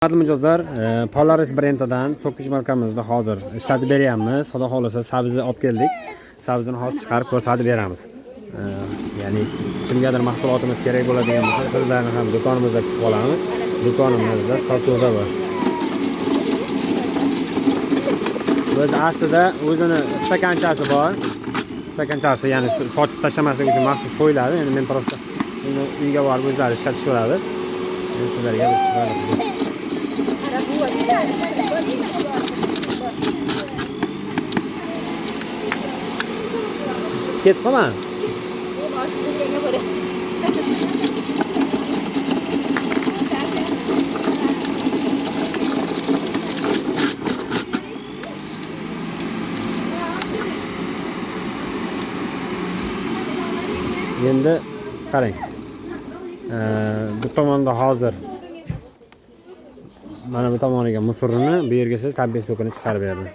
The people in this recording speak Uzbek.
Hurmatli mijozlar, Polaris brendidan so'kich markamizda hozir ishlatib beryapmiz. Xudo xolasa sabzi olib keldik. Sabzini hozir chiqarib ko'rsatib beramiz. Ya'ni kimgadir mahsulotimiz kerak bo'ladigan bo'lsa, sizlarni ham do'konimizda kutib olamiz. Do'konimizda sotuvda bor. Biz aslida o'zini stakanchasi bor. Stakanchasi, ya'ni sotib tashlamaslik uchun maxsus qo'yiladi. Endi men prosta uni uyga borib o'zlari ishlatishadi. Men sizlarga chiqarib ketib qolman. Endi qarang. Bu tomonda hozir mana bu tomoniga musurini, bu yerga siz tabiiy so'kini chiqarib berdim.